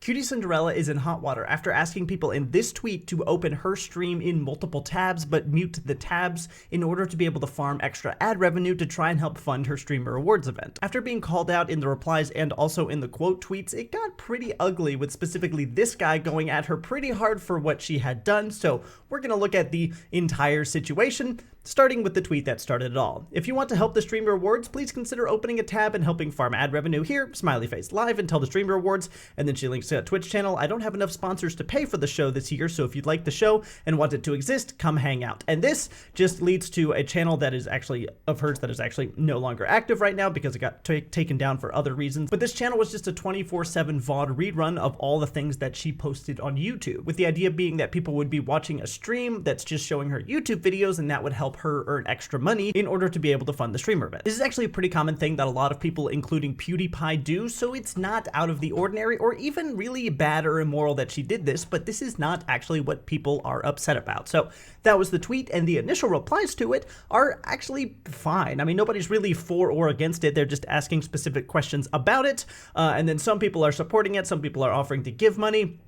Cutie Cinderella is in hot water after asking people in this tweet to open her stream in multiple tabs but mute the tabs in order to be able to farm extra ad revenue to try and help fund her streamer rewards event. After being called out in the replies and also in the quote tweets, it got pretty ugly, with specifically this guy going at her pretty hard for what she had done. So we're going to look at the entire situation, starting with the tweet that started it all. If you want to help the streamer rewards, please consider opening a tab and helping farm ad revenue here, smiley face live, until the streamer rewards. And then she links to a Twitch channel. I don't have enough sponsors to pay for the show this year, so if you'd like the show and want it to exist, come hang out. And this just leads to a channel that is actually of hers that is actually no longer active right now because it got taken down for other reasons. But this channel was just a 24/7 VOD rerun of all the things that she posted on YouTube, with the idea being that people would be watching a stream that's just showing her YouTube videos, and that would help her earn extra money in order to be able to fund the streamer event. This is actually a pretty common thing that a lot of people, including PewDiePie, do, so it's not out of the ordinary or even really bad or immoral that she did this, but this is not actually what people are upset about. So that was the tweet, and the initial replies to it are actually fine. I mean, nobody's really for or against it. They're just asking specific questions about it, and then some people are supporting it, some people are offering to give money.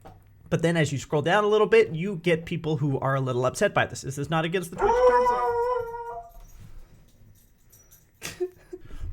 But then as you scroll down a little bit, you get people who are a little upset by this. This is not against the Twitch terms of...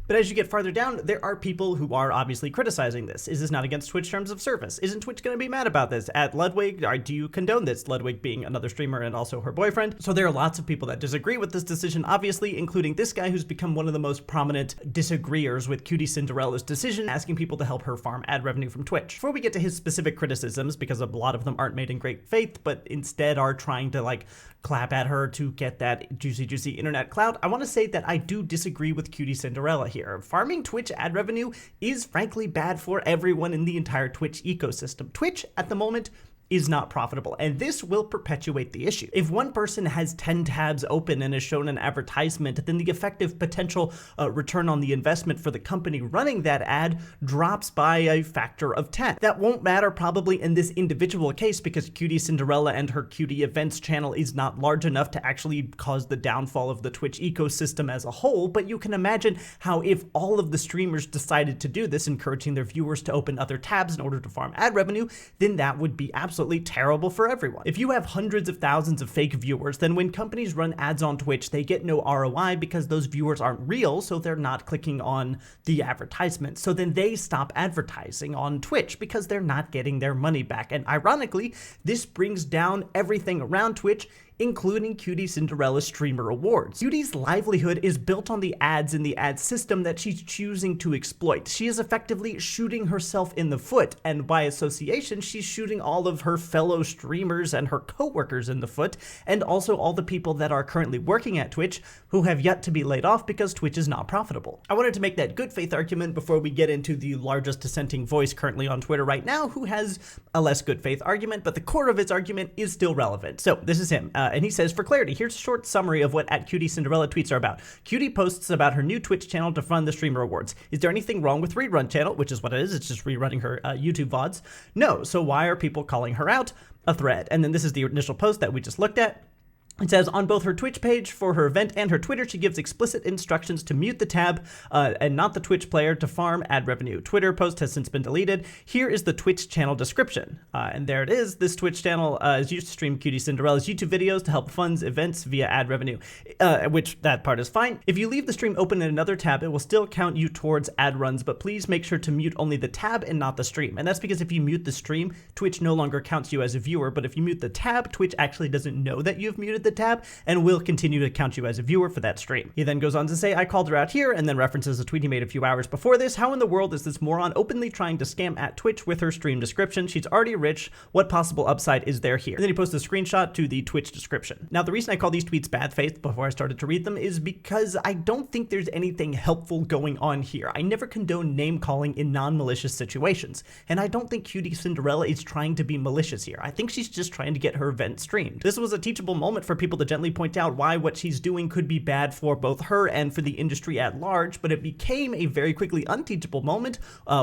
But as you get farther down, there are people who are obviously criticizing this. Is this not against Twitch terms of service? Isn't Twitch going to be mad about this? At Ludwig, do you condone this? Ludwig being another streamer and also her boyfriend. So there are lots of people that disagree with this decision, obviously, including this guy who's become one of the most prominent disagreeers with Cutie Cinderella's decision, asking people to help her farm ad revenue from Twitch. Before we get to his specific criticisms, because a lot of them aren't made in great faith, but instead are trying to clap at her to get that juicy internet clout, I want to say that I do disagree with Cutie Cinderella here. Farming Twitch ad revenue is frankly bad for everyone in the entire Twitch ecosystem. Twitch at the moment is not profitable, and this will perpetuate the issue. If one person has 10 tabs open and is shown an advertisement, then the effective potential return on the investment for the company running that ad drops by a factor of 10. That won't matter probably in this individual case because Cutie Cinderella and her Cutie Events channel is not large enough to actually cause the downfall of the Twitch ecosystem as a whole, but you can imagine how if all of the streamers decided to do this, encouraging their viewers to open other tabs in order to farm ad revenue, then that would be absolutely terrible for everyone. If you have hundreds of thousands of fake viewers, then when companies run ads on Twitch, they get no ROI because those viewers aren't real, so they're not clicking on the advertisement. So then they stop advertising on Twitch because they're not getting their money back. And ironically, this brings down everything around Twitch, including Cutie Cinderella's streamer rewards. Cutie's livelihood is built on the ads in the ad system that she's choosing to exploit. She is effectively shooting herself in the foot, and by association, she's shooting all of her fellow streamers and her coworkers in the foot, and also all the people that are currently working at Twitch who have yet to be laid off because Twitch is not profitable. I wanted to make that good faith argument before we get into the largest dissenting voice currently on Twitter right now, who has a less good faith argument, but the core of his argument is still relevant. So this is him. And he says, for clarity, here's a short summary of what @CutieCinderella tweets are about. Cutie posts about her new Twitch channel to fund the streamer rewards. Is there anything wrong with rerun channel, which is what it is, it's just rerunning her YouTube VODs? No, so why are people calling her out? A thread. And then this is the initial post that we just looked at. It says, on both her Twitch page for her event and her Twitter, she gives explicit instructions to mute the tab and not the Twitch player to farm ad revenue. Twitter post has since been deleted. Here is the Twitch channel description. And there it is. This Twitch channel is used to stream Cutie Cinderella's YouTube videos to help fund events via ad revenue, which that part is fine. If you leave the stream open in another tab, it will still count you towards ad runs, but please make sure to mute only the tab and not the stream. And that's because if you mute the stream, Twitch no longer counts you as a viewer, but if you mute the tab, Twitch actually doesn't know that you've muted the tab and will continue to count you as a viewer for that stream. He then goes on to say, I called her out here, and then references a tweet he made a few hours before this. How in the world is this moron openly trying to scam at Twitch with her stream description? She's already rich. What possible upside is there here? And then he posts a screenshot to the Twitch description. Now, the reason I call these tweets bad faith before I started to read them is because I don't think there's anything helpful going on here. I never condone name calling in non-malicious situations, and I don't think Cutie Cinderella is trying to be malicious here. I think she's just trying to get her event streamed. This was a teachable moment for for people to gently point out why what she's doing could be bad for both her and for the industry at large, but it became a very quickly unteachable moment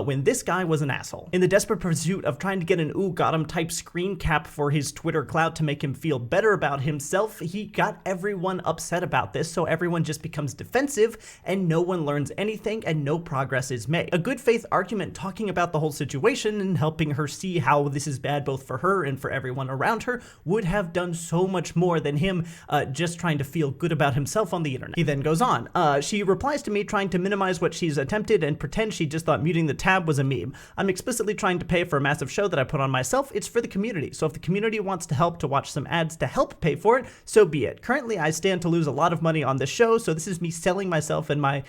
when this guy was an asshole. In the desperate pursuit of trying to get an ooh got him type screen cap for his Twitter clout to make him feel better about himself, he got everyone upset about this, so everyone just becomes defensive and no one learns anything and no progress is made. A good faith argument talking about the whole situation and helping her see how this is bad both for her and for everyone around her would have done so much more than him just trying to feel good about himself on the internet. He then goes on. She replies to me trying to minimize what she's attempted and pretend she just thought muting the tab was a meme. I'm explicitly trying to pay for a massive show that I put on myself. It's for the community. So if the community wants to help to watch some ads to help pay for it, so be it. Currently, I stand to lose a lot of money on this show, so this is me selling myself and my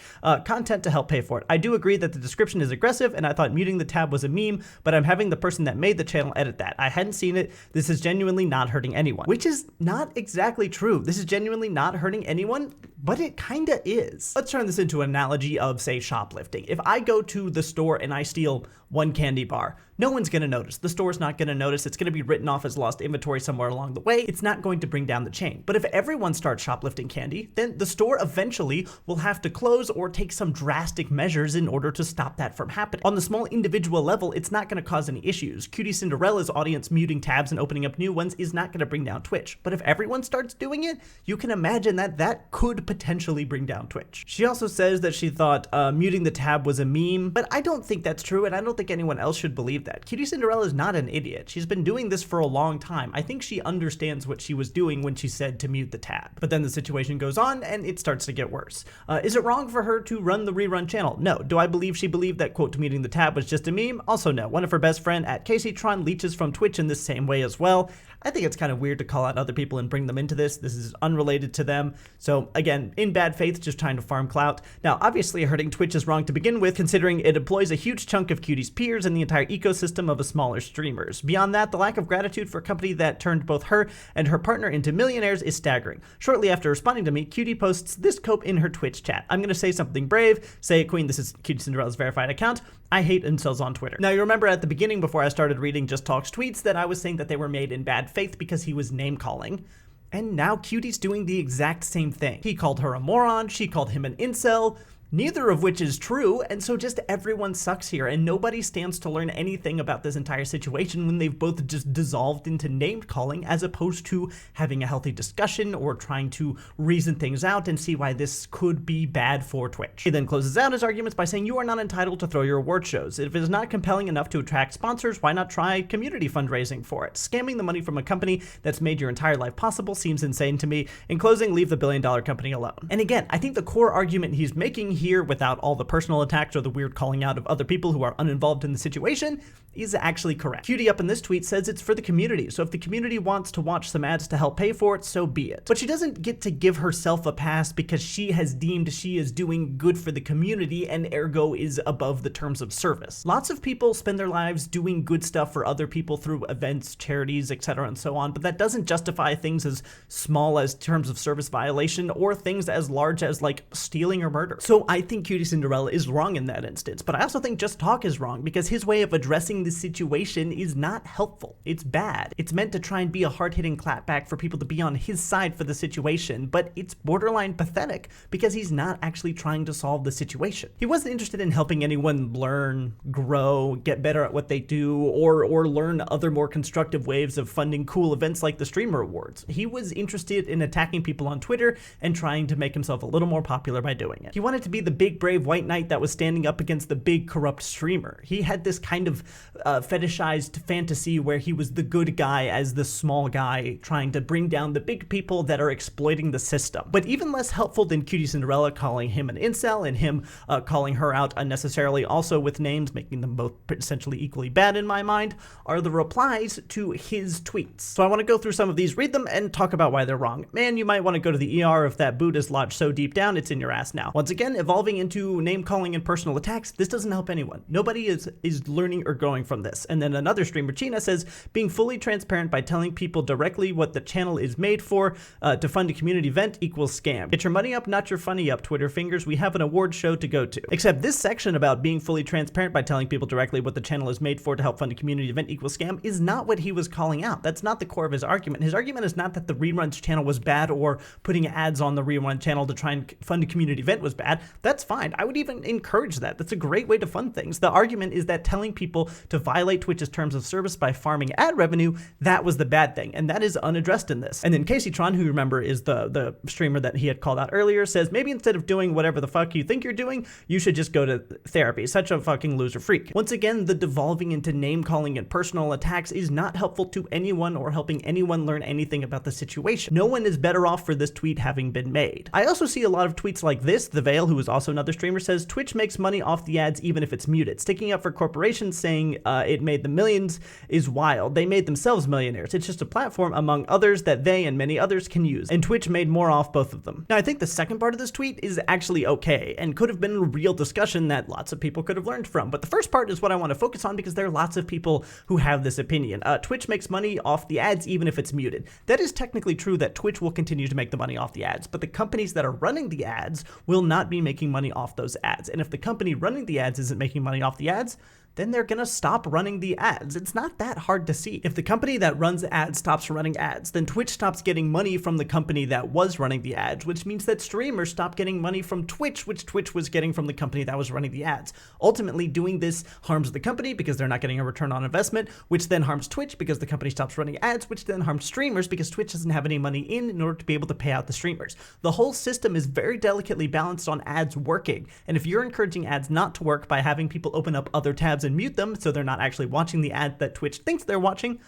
content to help pay for it. I do agree that the description is aggressive, and I thought muting the tab was a meme, but I'm having the person that made the channel edit that. I hadn't seen it. This is genuinely not hurting anyone. Which is not exactly true. This is genuinely not hurting anyone, but it kinda is. Let's turn this into an analogy of, say, shoplifting. If I go to the store and I steal one candy bar, no one's gonna notice. The store's not gonna notice. It's gonna be written off as lost inventory somewhere along the way. It's not going to bring down the chain. But if everyone starts shoplifting candy, then the store eventually will have to close or take some drastic measures in order to stop that from happening. On the small individual level, it's not gonna cause any issues. Cutie Cinderella's audience muting tabs and opening up new ones is not gonna bring down Twitch. But if everyone starts doing it, you can imagine that that could potentially bring down Twitch. She also says that she thought muting the tab was a meme, but I don't think that's true, and I don't think anyone else should believe that. Cutie Cinderella is not an idiot. She's been doing this for a long time. I think she understands what she was doing when she said to mute the tab. But then the situation goes on and it starts to get worse. Is it wrong for her to run the rerun channel? No. Do I believe she believed that, quote, muting the tab was just a meme? Also no. One of her best friend at CaseyTron leeches from Twitch in the same way as well. I think it's kind of weird to call out other people and bring them into this. This is unrelated to them. So again, in bad faith, just trying to farm clout. Now, obviously hurting Twitch is wrong to begin with, considering it employs a huge chunk of Cutie's peers and the entire ecosystem of smaller streamers. Beyond that, the lack of gratitude for a company that turned both her and her partner into millionaires is staggering. Shortly after responding to me, Cutie posts this quote in her Twitch chat. I'm going to say something brave. Say it, Queen. This is Cutie Cinderella's verified account. I hate incels on Twitter. Now, you remember at the beginning, before I started reading Just Talk's tweets, that I was saying that they were made in bad faith because he was name calling. And now Cutie's doing the exact same thing. He called her a moron. She called him an incel. Neither of which is true, and so just everyone sucks here, and nobody stands to learn anything about this entire situation when they've both just dissolved into name-calling as opposed to having a healthy discussion or trying to reason things out and see why this could be bad for Twitch. He then closes out his arguments by saying you are not entitled to throw your award shows. If it is not compelling enough to attract sponsors, why not try community fundraising for it? Scamming the money from a company that's made your entire life possible seems insane to me. In closing, leave the billion-dollar company alone. And again, I think the core argument he's making here, without all the personal attacks or the weird calling out of other people who are uninvolved in the situation, is actually correct. Cutie up in this tweet says it's for the community, so if the community wants to watch some ads to help pay for it, so be it. But she doesn't get to give herself a pass because she has deemed she is doing good for the community and ergo is above the terms of service. Lots of people spend their lives doing good stuff for other people through events, charities, etc. and so on, but that doesn't justify things as small as terms of service violation or things as large as like stealing or murder. So I think Cutie Cinderella is wrong in that instance, but I also think Just Talk is wrong because his way of addressing this situation is not helpful. It's bad. It's meant to try and be a hard-hitting clapback for people to be on his side for the situation, but it's borderline pathetic because he's not actually trying to solve the situation. He wasn't interested in helping anyone learn, grow, get better at what they do, or learn other more constructive ways of funding cool events like the Streamer Awards. He was interested in attacking people on Twitter and trying to make himself a little more popular by doing it. He wanted to be the big brave white knight that was standing up against the big corrupt streamer. He had this kind of fetishized fantasy where he was the good guy as the small guy trying to bring down the big people that are exploiting the system. But even less helpful than Cutie Cinderella calling him an incel and him calling her out unnecessarily also with names, making them both essentially equally bad in my mind, are the replies to his tweets. So I want to go through some of these, read them, and talk about why they're wrong. Man, you might want to go to the ER if that boot is lodged so deep down it's in your ass now. Once again, if evolving into name calling and personal attacks, this doesn't help anyone. Nobody is learning or growing from this. And then another streamer, Gina, says, being fully transparent by telling people directly what the channel is made for to fund a community event equals scam. Get your money up, not your funny up, Twitter fingers. We have an award show to go to. Except this section about being fully transparent by telling people directly what the channel is made for to help fund a community event equals scam is not what he was calling out. That's not the core of his argument. His argument is not that the reruns channel was bad or putting ads on the rerun channel to try and fund a community event was bad. That's fine. I would even encourage that. That's a great way to fund things. The argument is that telling people to violate Twitch's terms of service by farming ad revenue, that was the bad thing. And that is unaddressed in this. And then Casey Tron, who remember is the streamer that he had called out earlier, says maybe instead of doing whatever the fuck you think you're doing, you should just go to therapy. Such a fucking loser freak. Once again, the devolving into name calling and personal attacks is not helpful to anyone or helping anyone learn anything about the situation. No one is better off for this tweet having been made. I also see a lot of tweets like this. The Veil, who is also another streamer, says Twitch makes money off the ads even if it's muted. Sticking up for corporations saying it made them millions is wild. They made themselves millionaires. It's just a platform among others that they and many others can use. And Twitch made more off both of them. Now, I think the second part of this tweet is actually okay and could have been a real discussion that lots of people could have learned from. But the first part is what I want to focus on because there are lots of people who have this opinion. Twitch makes money off the ads even if it's muted. That is technically true that Twitch will continue to make the money off the ads, but the companies that are running the ads will not be making money off those ads. And if the company running the ads isn't making money off the ads, then they're gonna stop running the ads. It's not that hard to see. If the company that runs ads stops running ads, then Twitch stops getting money from the company that was running the ads, which means that streamers stop getting money from Twitch, which Twitch was getting from the company that was running the ads. Ultimately, doing this harms the company because they're not getting a return on investment, which then harms Twitch because the company stops running ads, which then harms streamers because Twitch doesn't have any money in order to be able to pay out the streamers. The whole system is very delicately balanced on ads working. And if you're encouraging ads not to work by having people open up other tabs and mute them so they're not actually watching the ad that Twitch thinks they're watching,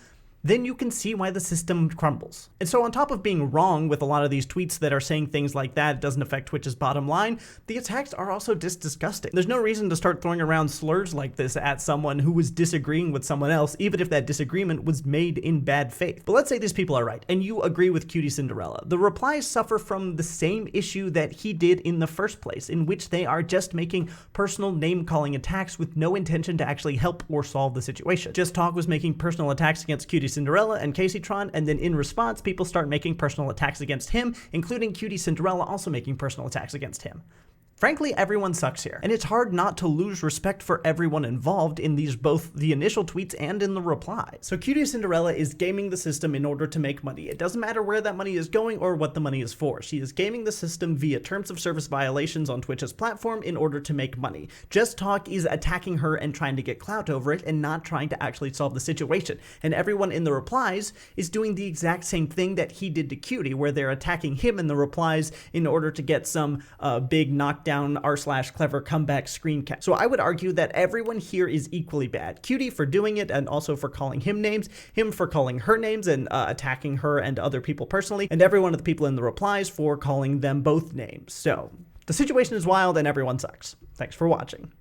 then you can see why the system crumbles. And so on top of being wrong with a lot of these tweets that are saying things like that, it doesn't affect Twitch's bottom line, the attacks are also just disgusting. There's no reason to start throwing around slurs like this at someone who was disagreeing with someone else, even if that disagreement was made in bad faith. But let's say these people are right, and you agree with Cutie Cinderella. The replies suffer from the same issue that he did in the first place, in which they are just making personal name-calling attacks with no intention to actually help or solve the situation. Just Talk was making personal attacks against Cutie Cinderella and Casey Tron, and then in response, people start making personal attacks against him, including Cutie Cinderella also making personal attacks against him. Frankly, everyone sucks here, and it's hard not to lose respect for everyone involved in these, both the initial tweets and in the replies. So Cutie Cinderella is gaming the system in order to make money. It doesn't matter where that money is going or what the money is for. She is gaming the system via terms of service violations on Twitch's platform in order to make money. Just Talk is attacking her and trying to get clout over it and not trying to actually solve the situation. And everyone in the replies is doing the exact same thing that he did to Cutie, where they're attacking him in the replies in order to get some big knockdown r/clever comeback screen cap. So I would argue that everyone here is equally bad. Cutie for doing it and also for calling him names, him for calling her names and attacking her and other people personally, and every one of the people in the replies for calling them both names. So the situation is wild and everyone sucks. Thanks for watching.